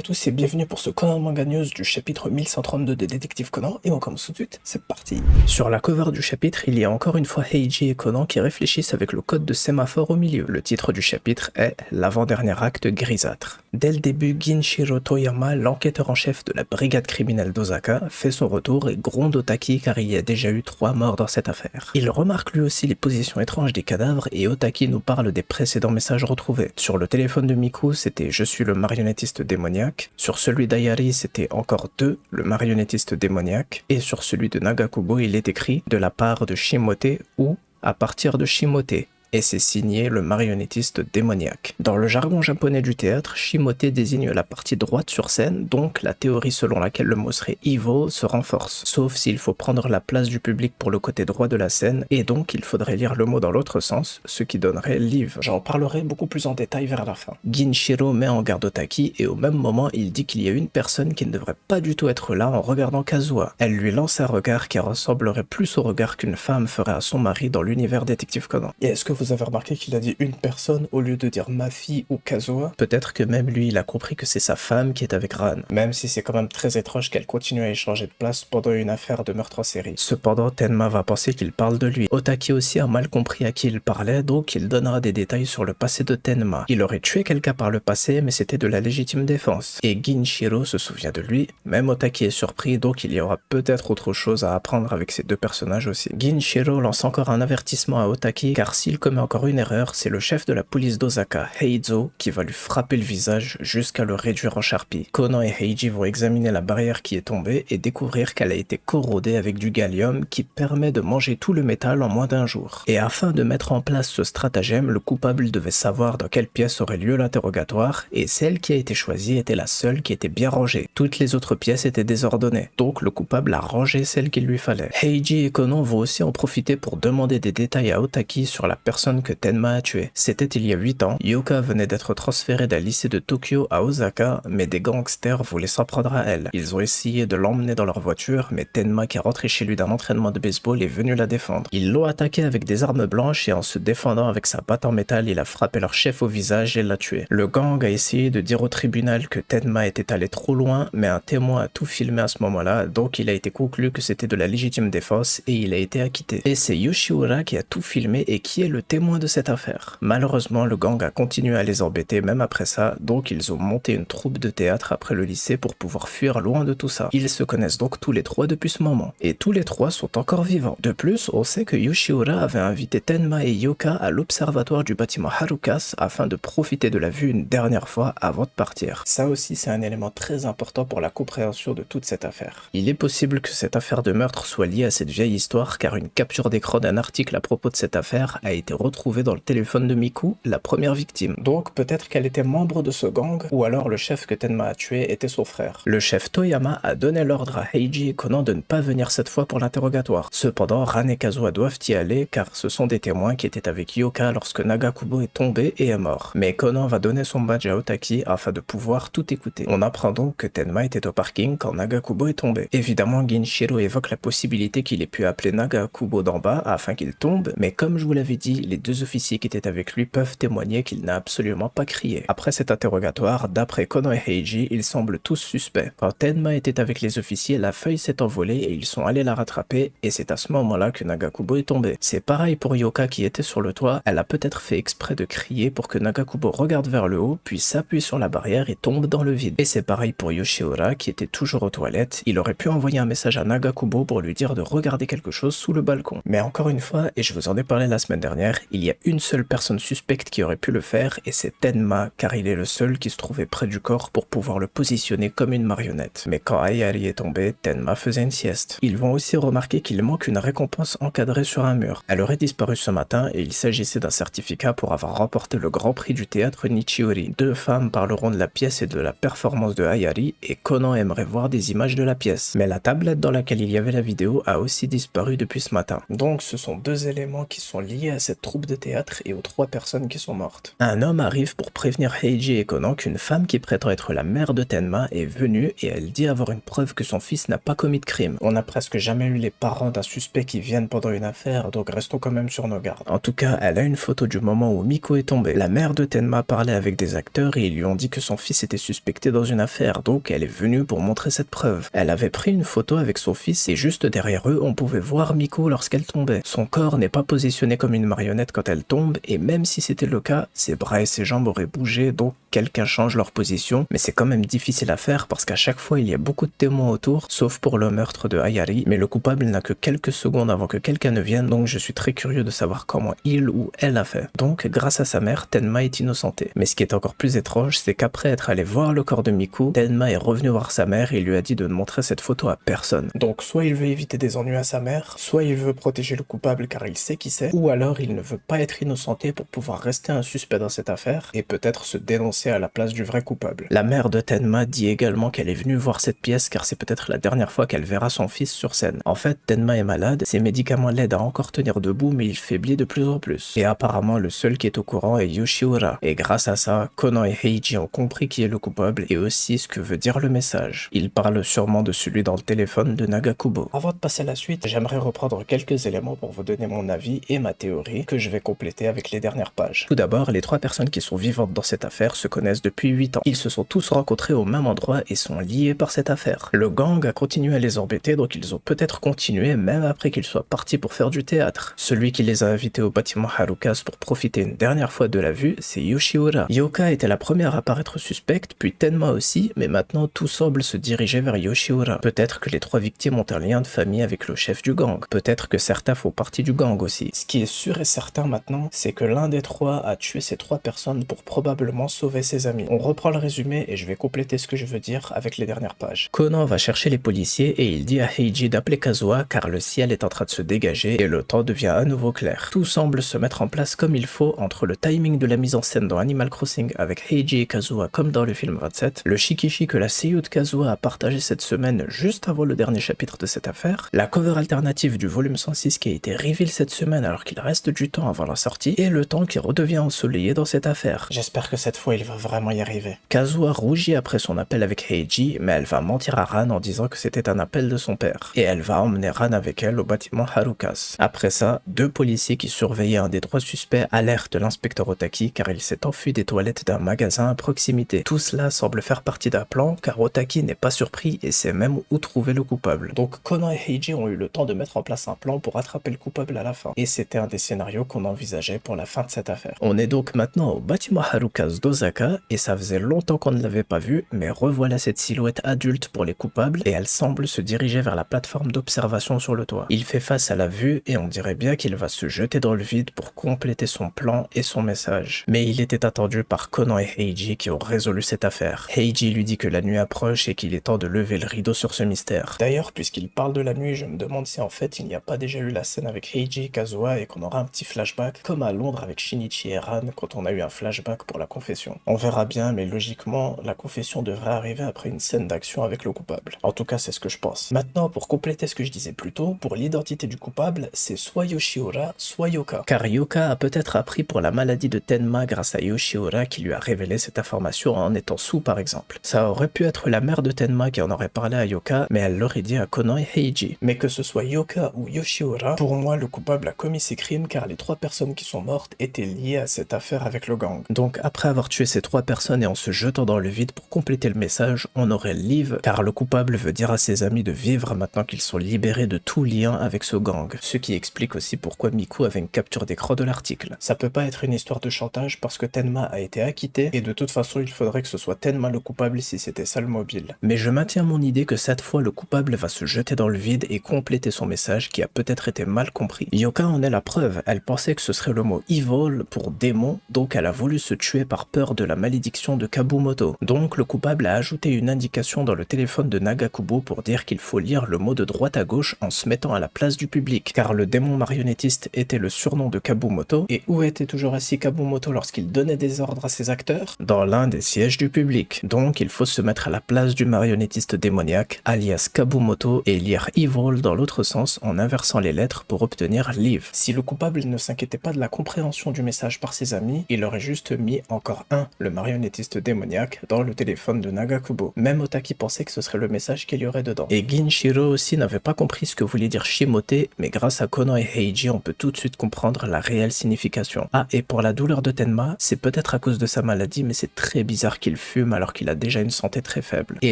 tous et bienvenue pour ce Conan Manga News du chapitre 1132 de Détective Conan et on commence tout de suite, c'est parti. Sur la cover du chapitre, il y a encore une fois Heiji et Conan qui réfléchissent avec le code de sémaphore au milieu. Le titre du chapitre est l'avant-dernier acte grisâtre. Dès le début, Ginshiro Toyama, l'enquêteur en chef de la brigade criminelle d'Osaka, fait son retour et gronde Otaki car il y a déjà eu 3 morts dans cette affaire. Il remarque lui aussi les positions étranges des cadavres et Otaki nous parle des précédents messages retrouvés. Sur le téléphone de Miku, c'était « Je suis le marionnettiste démoniaque ». Sur celui d'Ayari, c'était encore 2, le marionnettiste démoniaque. Et sur celui de Nagakubo, il est écrit « De la part de Shimote » ou « À partir de Shimote ». Et c'est signé le marionnettiste démoniaque. Dans le jargon japonais du théâtre, Shimote désigne la partie droite sur scène, donc la théorie selon laquelle le mot serait evil se renforce, sauf s'il faut prendre la place du public pour le côté droit de la scène, et donc il faudrait lire le mot dans l'autre sens, ce qui donnerait live. J'en parlerai beaucoup plus en détail vers la fin. Ginshiro met en garde Otaki, et au même moment il dit qu'il y a une personne qui ne devrait pas du tout être là en regardant Kazuha. Elle lui lance un regard qui ressemblerait plus au regard qu'une femme ferait à son mari dans l'univers Détective Conan. Et est-ce que vous avez remarqué qu'il a dit une personne au lieu de dire ma fille ou Kazuha? Peut-être que même lui il a compris que c'est sa femme qui est avec Ran, même si c'est quand même très étrange qu'elle continue à échanger de place pendant une affaire de meurtre en série. Cependant Tenma va penser qu'il parle de lui. Otaki aussi a mal compris à qui il parlait, donc il donnera des détails sur le passé de Tenma. Il aurait tué quelqu'un par le passé mais c'était de la légitime défense. Et Ginshiro se souvient de lui, même Otaki est surpris donc il y aura peut-être autre chose à apprendre avec ces deux personnages aussi. Ginshiro lance encore un avertissement à Otaki car s'il commet encore une erreur, c'est le chef de la police d'Osaka, Heizo, qui va lui frapper le visage jusqu'à le réduire en charpie. Conan et Heiji vont examiner la barrière qui est tombée et découvrir qu'elle a été corrodée avec du gallium qui permet de manger tout le métal en moins d'un jour. Et afin de mettre en place ce stratagème, le coupable devait savoir dans quelle pièce aurait lieu l'interrogatoire et celle qui a été choisie était la seule qui était bien rangée. Toutes les autres pièces étaient désordonnées, donc le coupable a rangé celle qu'il lui fallait. Heiji et Conan vont aussi en profiter pour demander des détails à Otaki sur la personne que Tenma a tué. C'était il y a 8 ans, Yoka venait d'être transférée d'un lycée de Tokyo à Osaka, mais des gangsters voulaient s'en prendre à elle. Ils ont essayé de l'emmener dans leur voiture, mais Tenma qui est rentré chez lui d'un entraînement de baseball est venu la défendre. Ils l'ont attaqué avec des armes blanches et en se défendant avec sa batte en métal, il a frappé leur chef au visage et l'a tué. Le gang a essayé de dire au tribunal que Tenma était allé trop loin, mais un témoin a tout filmé à ce moment-là, donc il a été conclu que c'était de la légitime défense et il a été acquitté. Et c'est Yoshiura qui a tout filmé et qui est le témoin de cette affaire. Malheureusement, le gang a continué à les embêter même après ça, donc ils ont monté une troupe de théâtre après le lycée pour pouvoir fuir loin de tout ça. Ils se connaissent donc tous les trois depuis ce moment, et tous les trois sont encore vivants. De plus, on sait que Yoshiura avait invité Tenma et Yoka à l'observatoire du bâtiment Harukas afin de profiter de la vue une dernière fois avant de partir. Ça aussi, c'est un élément très important pour la compréhension de toute cette affaire. Il est possible que cette affaire de meurtre soit liée à cette vieille histoire car une capture d'écran d'un article à propos de cette affaire a été retrouvée dans le téléphone de Miku, la première victime. Donc peut-être qu'elle était membre de ce gang, ou alors le chef que Tenma a tué était son frère. Le chef Toyama a donné l'ordre à Heiji et Conan de ne pas venir cette fois pour l'interrogatoire. Cependant, Ran et Kazuha doivent y aller car ce sont des témoins qui étaient avec Yoka lorsque Nagakubo est tombé et est mort. Mais Conan va donner son badge à Otaki afin de pouvoir tout écouter. On apprend donc que Tenma était au parking quand Nagakubo est tombé. Évidemment, Ginshiro évoque la possibilité qu'il ait pu appeler Nagakubo d'en bas afin qu'il tombe, mais comme je vous l'avais dit, les deux officiers qui étaient avec lui peuvent témoigner qu'il n'a absolument pas crié. Après cet interrogatoire, d'après Conan et Heiji, ils semblent tous suspects. Quand Tenma était avec les officiers, la feuille s'est envolée et ils sont allés la rattraper, et c'est à ce moment-là que Nagakubo est tombé. C'est pareil pour Yoka qui était sur le toit, elle a peut-être fait exprès de crier pour que Nagakubo regarde vers le haut, puis s'appuie sur la barrière et tombe dans le vide. Et c'est pareil pour Yoshiura qui était toujours aux toilettes, il aurait pu envoyer un message à Nagakubo pour lui dire de regarder quelque chose sous le balcon. Mais encore une fois, et je vous en ai parlé la semaine dernière, il y a une seule personne suspecte qui aurait pu le faire et c'est Tenma car il est le seul qui se trouvait près du corps pour pouvoir le positionner comme une marionnette. Mais quand Ayari est tombé, Tenma faisait une sieste. Ils vont aussi remarquer qu'il manque une récompense encadrée sur un mur. Elle aurait disparu ce matin et il s'agissait d'un certificat pour avoir remporté le grand prix du théâtre Nichiuri. 2 femmes parleront de la pièce et de la performance de Ayari et Conan aimerait voir des images de la pièce. Mais la tablette dans laquelle il y avait la vidéo a aussi disparu depuis ce matin. Donc ce sont 2 éléments qui sont liés à cette troupe de théâtre et aux 3 personnes qui sont mortes. Un homme arrive pour prévenir Heiji et Conan qu'une femme qui prétend être la mère de Tenma est venue et elle dit avoir une preuve que son fils n'a pas commis de crime. On n'a presque jamais eu les parents d'un suspect qui viennent pendant une affaire, donc restons quand même sur nos gardes. En tout cas, elle a une photo du moment où Miko est tombée. La mère de Tenma parlait avec des acteurs et ils lui ont dit que son fils était suspecté dans une affaire, donc elle est venue pour montrer cette preuve. Elle avait pris une photo avec son fils et juste derrière eux, on pouvait voir Miko lorsqu'elle tombait. Son corps n'est pas positionné comme une marionnette quand elle tombe, et même si c'était le cas, ses bras et ses jambes auraient bougé, donc quelqu'un change leur position, mais c'est quand même difficile à faire parce qu'à chaque fois il y a beaucoup de témoins autour, sauf pour le meurtre de Hayari, mais le coupable n'a que quelques secondes avant que quelqu'un ne vienne, donc je suis très curieux de savoir comment il ou elle a fait. Donc grâce à sa mère, Tenma est innocentée. Mais ce qui est encore plus étrange, c'est qu'après être allé voir le corps de Miku, Tenma est revenu voir sa mère et lui a dit de ne montrer cette photo à personne. Donc soit il veut éviter des ennuis à sa mère, soit il veut protéger le coupable car il sait qui c'est, ou alors il ne veut pas être innocenté pour pouvoir rester un suspect dans cette affaire et peut-être se dénoncer à la place du vrai coupable. La mère de Tenma dit également qu'elle est venue voir cette pièce car c'est peut-être la dernière fois qu'elle verra son fils sur scène. En fait, Tenma est malade, ses médicaments l'aident à encore tenir debout mais il faiblit de plus en plus. Et apparemment le seul qui est au courant est Yoshiura. Et grâce à ça, Conan et Heiji ont compris qui est le coupable et aussi ce que veut dire le message. Ils parlent sûrement de celui dans le téléphone de Nagakubo. Avant de passer à la suite, j'aimerais reprendre quelques éléments pour vous donner mon avis et ma théorie que je vais compléter avec les dernières pages. Tout d'abord, les 3 personnes qui sont vivantes dans cette affaire se connaissent depuis 8 ans. Ils se sont tous rencontrés au même endroit et sont liés par cette affaire. Le gang a continué à les embêter, donc ils ont peut-être continué même après qu'ils soient partis pour faire du théâtre. Celui qui les a invités au bâtiment Harukas pour profiter une dernière fois de la vue, c'est Yoshiura. Yoka était la première à paraître suspecte, puis Tenma aussi, mais maintenant tout semble se diriger vers Yoshiura. Peut-être que les 3 victimes ont un lien de famille avec le chef du gang. Peut-être que certains font partie du gang aussi. Ce qui est sûr et certain maintenant, c'est que l'un des 3 a tué ces 3 personnes pour probablement sauver ses amis. On reprend le résumé et je vais compléter ce que je veux dire avec les dernières pages. Conan va chercher les policiers et il dit à Heiji d'appeler Kazuha car le ciel est en train de se dégager et le temps devient à nouveau clair. Tout semble se mettre en place comme il faut entre le timing de la mise en scène dans Animal Crossing avec Heiji et Kazuha comme dans le film 27, le shikishi que la seiyuu de Kazuha a partagé cette semaine juste avant le dernier chapitre de cette affaire, la cover alternative du volume 106 qui a été reveal cette semaine alors qu'il reste du temps avant la sortie, et le temps qui redevient ensoleillé dans cette affaire. J'espère que cette fois il va vraiment y arriver. Kazuha rougit après son appel avec Heiji, mais elle va mentir à Ran en disant que c'était un appel de son père, et elle va emmener Ran avec elle au bâtiment Harukas. Après ça, 2 policiers qui surveillaient un des 3 suspects alertent l'inspecteur Otaki car il s'est enfui des toilettes d'un magasin à proximité. Tout cela semble faire partie d'un plan car Otaki n'est pas surpris et sait même où trouver le coupable. Donc Conan et Heiji ont eu le temps de mettre en place un plan pour attraper le coupable à la fin. Et c'était un des scénarios qu'on envisageait pour la fin de cette affaire. On est donc maintenant au bâtiment Harukas d'Osaka et ça faisait longtemps qu'on ne l'avait pas vu, mais revoilà cette silhouette adulte pour les coupables et elle semble se diriger vers la plateforme d'observation sur le toit. Il fait face à la vue et on dirait bien qu'il va se jeter dans le vide pour compléter son plan et son message. Mais il était attendu par Conan et Heiji qui ont résolu cette affaire. Heiji lui dit que la nuit approche et qu'il est temps de lever le rideau sur ce mystère. D'ailleurs, puisqu'il parle de la nuit, je me demande si en fait il n'y a pas déjà eu la scène avec Heiji et Kazuha et qu'on aura un petit flashback comme à Londres avec Shinichi et Ran quand on a eu un flashback pour la confession. On verra bien, mais logiquement, la confession devrait arriver après une scène d'action avec le coupable. En tout cas, c'est ce que je pense. Maintenant, pour compléter ce que je disais plus tôt, pour l'identité du coupable, c'est soit Yoshiura, soit Yoka. Car Yoka a peut-être appris pour la maladie de Tenma grâce à Yoshiura qui lui a révélé cette information en étant sous par exemple. Ça aurait pu être la mère de Tenma qui en aurait parlé à Yoka, mais elle l'aurait dit à Conan et Heiji. Mais que ce soit Yoka ou Yoshiura, pour moi le coupable a commis ces crimes car les 3 personnes qui sont mortes étaient liées à cette affaire avec le gang. Donc après avoir tué ces 3 personnes et en se jetant dans le vide pour compléter le message, on aurait Liv car le coupable veut dire à ses amis de vivre maintenant qu'ils sont libérés de tout lien avec ce gang. Ce qui explique aussi pourquoi Miku avait une capture d'écran de l'article. Ça peut pas être une histoire de chantage parce que Tenma a été acquitté et de toute façon il faudrait que ce soit Tenma le coupable si c'était ça le mobile. Mais je maintiens mon idée que cette fois le coupable va se jeter dans le vide et compléter son message qui a peut-être été mal compris. Yoka en est la preuve, elle pensait que ce serait le mot evil pour démon, donc elle a voulu se tuer par peur de la malédiction de Kabumoto. Donc le coupable a ajouté une indication dans le téléphone de Nagakubo pour dire qu'il faut lire le mot de droite à gauche en se mettant à la place du public, car le démon marionnettiste était le surnom de Kabumoto, et où était toujours assis Kabumoto lorsqu'il donnait des ordres à ses acteurs? Dans l'un des sièges du public. Donc il faut se mettre à la place du marionnettiste démoniaque, alias Kabumoto, et lire evil dans l'autre sens en inversant les lettres pour obtenir live. Si le coupable ne s'inquiétait pas de la compréhension du message par ses amis, il aurait juste mis encore le marionnettiste démoniaque, dans le téléphone de Nagakubo. Même Otaki pensait que ce serait le message qu'il y aurait dedans. Et Ginshiro aussi n'avait pas compris ce que voulait dire Shimote, mais grâce à Konan et Heiji, on peut tout de suite comprendre la réelle signification. Ah, et pour la douleur de Tenma, c'est peut-être à cause de sa maladie, mais c'est très bizarre qu'il fume alors qu'il a déjà une santé très faible. Et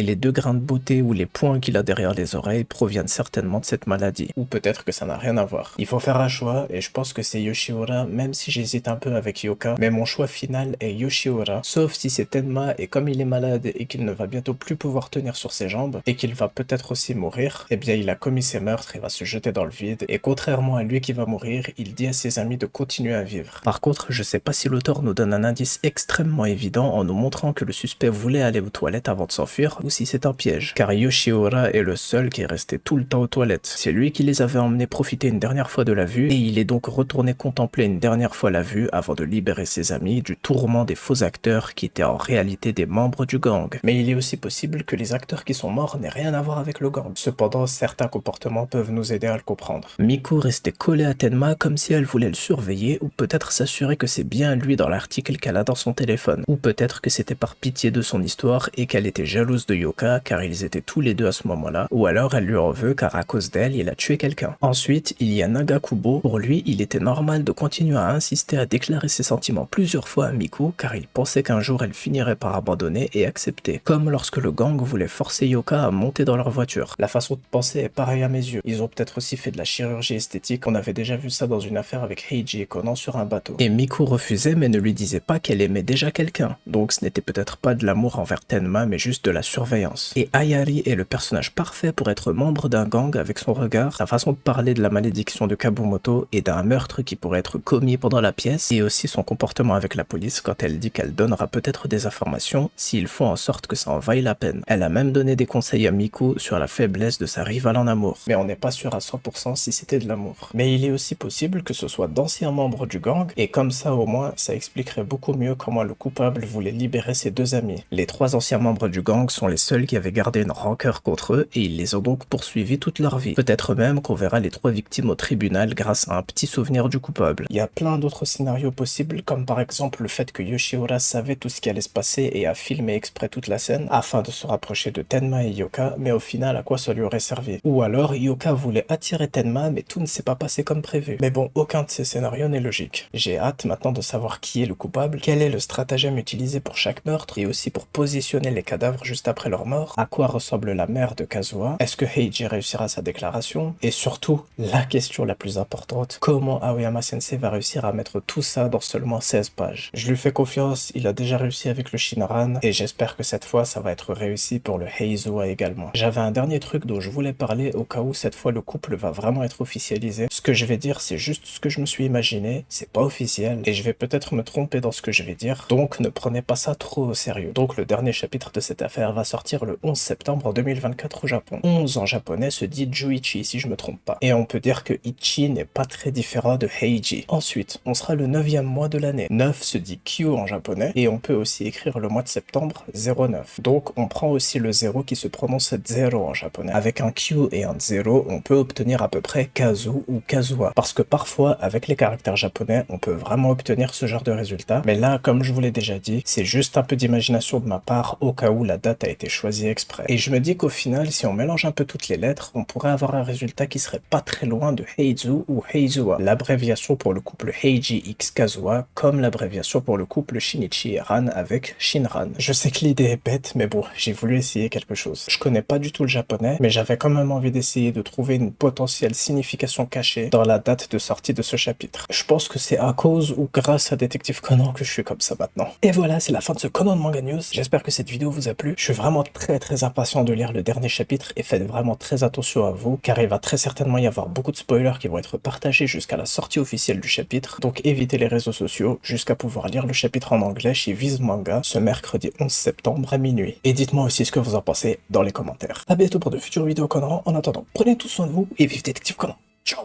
les 2 grains de beauté ou les points qu'il a derrière les oreilles proviennent certainement de cette maladie. Ou peut-être que ça n'a rien à voir. Il faut faire un choix, et je pense que c'est Yoshiura, même si j'hésite un peu avec Yoka, mais mon choix final est Yoshiura, sauf si c'est Tenma, et comme il est malade et qu'il ne va bientôt plus pouvoir tenir sur ses jambes, et qu'il va peut-être aussi mourir, eh bien il a commis ses meurtres et va se jeter dans le vide, et contrairement à lui qui va mourir, il dit à ses amis de continuer à vivre. Par contre, je sais pas si l'auteur nous donne un indice extrêmement évident en nous montrant que le suspect voulait aller aux toilettes avant de s'enfuir, ou si c'est un piège, car Yoshiura est le seul qui est resté tout le temps aux toilettes. C'est lui qui les avait emmenés profiter une dernière fois de la vue, et il est donc retourné contempler une dernière fois la vue avant de libérer ses amis du tourment des faux acteurs qui étaient en réalité des membres du gang. Mais il est aussi possible que les acteurs qui sont morts n'aient rien à voir avec le gang. Cependant, certains comportements peuvent nous aider à le comprendre. Miku restait collée à Tenma comme si elle voulait le surveiller, ou peut-être s'assurer que c'est bien lui dans l'article qu'elle a dans son téléphone. Ou peut-être que c'était par pitié de son histoire et qu'elle était jalouse de Yoka car ils étaient tous les deux à ce moment-là, ou alors elle lui en veut car à cause d'elle, il a tué quelqu'un. Ensuite, il y a Nagakubo. Pour lui, il était normal de continuer à insister à déclarer ses sentiments plusieurs fois à Miku car il pensait qu'un jour elle finirait par abandonner et accepter. Comme lorsque le gang voulait forcer Yoka à monter dans leur voiture. La façon de penser est pareille à mes yeux. Ils ont peut-être aussi fait de la chirurgie esthétique, on avait déjà vu ça dans une affaire avec Heiji et Konan sur un bateau. Et Miku refusait mais ne lui disait pas qu'elle aimait déjà quelqu'un. Donc ce n'était peut-être pas de l'amour envers Tenma mais juste de la surveillance. Et Ayari est le personnage parfait pour être membre d'un gang avec son regard, sa façon de parler de la malédiction de Kabumoto et d'un meurtre qui pourrait être commis pendant la pièce, et aussi son comportement avec la police quand elle dit qu'elle donnera peut-être des informations s'ils font en sorte que ça en vaille la peine. Elle a même donné des conseils à Miku sur la faiblesse de sa rivale en amour. Mais on n'est pas sûr à 100% si c'était de l'amour. Mais il est aussi possible que ce soit d'anciens membres du gang, et comme ça au moins, ça expliquerait beaucoup mieux comment le coupable voulait libérer ses 2 amis. Les 3 anciens membres du gang sont les seuls qui avaient gardé une rancœur contre eux, et ils les ont donc poursuivis toute leur vie. Peut-être même qu'on verra les 3 victimes au tribunal grâce à un petit souvenir du coupable. Il y a plein d'autres scénarios possibles, comme par exemple le fait que Yoshiura savait tout ce qui allait se passer et a filmé exprès toute la scène afin de se rapprocher de Tenma et Yoka, mais au final à quoi ça lui aurait servi? Ou alors Yoka voulait attirer Tenma mais tout ne s'est pas passé comme prévu. Mais bon, aucun de ces scénarios n'est logique. J'ai hâte maintenant de savoir qui est le coupable, quel est le stratagème utilisé pour chaque meurtre et aussi pour positionner les cadavres juste après leur mort, à quoi ressemble la mère de Kazuha, est-ce que Heiji réussira sa déclaration, et surtout, la question la plus importante, comment Aoyama Sensei va réussir à mettre tout ça dans seulement 16 pages. Je lui fais confiance, il a déjà réussi avec le Shinran, et j'espère que cette fois ça va être réussi pour le Heizoa également. J'avais un dernier truc dont je voulais parler au cas où cette fois le couple va vraiment être officialisé. Ce que je vais dire c'est juste ce que je me suis imaginé, c'est pas officiel, et je vais peut-être me tromper dans ce que je vais dire, donc ne prenez pas ça trop au sérieux. Donc le dernier chapitre de cette affaire va sortir le 11 septembre 2024 au Japon. 11 en japonais se dit Juichi si je me trompe pas. Et on peut dire que Ichi n'est pas très différent de Heiji. Ensuite, on sera le 9e mois de l'année. 9 se dit Kyo en japonais, et on peut aussi écrire le mois de septembre 09. Donc on prend aussi le 0 qui se prononce zero en japonais. Avec un Q et un 0, on peut obtenir à peu près Kazu ou Kazuha. Parce que parfois, avec les caractères japonais, on peut vraiment obtenir ce genre de résultat. Mais là, comme je vous l'ai déjà dit, c'est juste un peu d'imagination de ma part au cas où la date a été choisie exprès. Et je me dis qu'au final, si on mélange un peu toutes les lettres, on pourrait avoir un résultat qui serait pas très loin de Heizu ou Heizuha, l'abréviation pour le couple Heiji x Kazuha, comme l'abréviation pour le couple Shinichi et Ran avec Shinran. Je sais que l'idée est bête, mais bon, j'ai voulu essayer quelque chose. Je connais pas du tout le japonais, mais j'avais quand même envie d'essayer de trouver une potentielle signification cachée dans la date de sortie de ce chapitre. Je pense que c'est à cause ou grâce à Détective Conan que je suis comme ça maintenant. Et voilà, c'est la fin de ce Conan Manga News. J'espère que cette vidéo vous a plu. Je suis vraiment très impatient de lire le dernier chapitre et faites vraiment très attention à vous, car il va très certainement y avoir beaucoup de spoilers qui vont être partagés jusqu'à la sortie officielle du chapitre, donc évitez les réseaux sociaux jusqu'à pouvoir lire le chapitre en anglais chez Viz Manga ce mercredi 11 septembre à minuit. Et dites-moi aussi ce que vous en pensez dans les commentaires. A bientôt pour de futures vidéos Conan. En attendant, prenez tout soin de vous et vive Détective Conan. Ciao.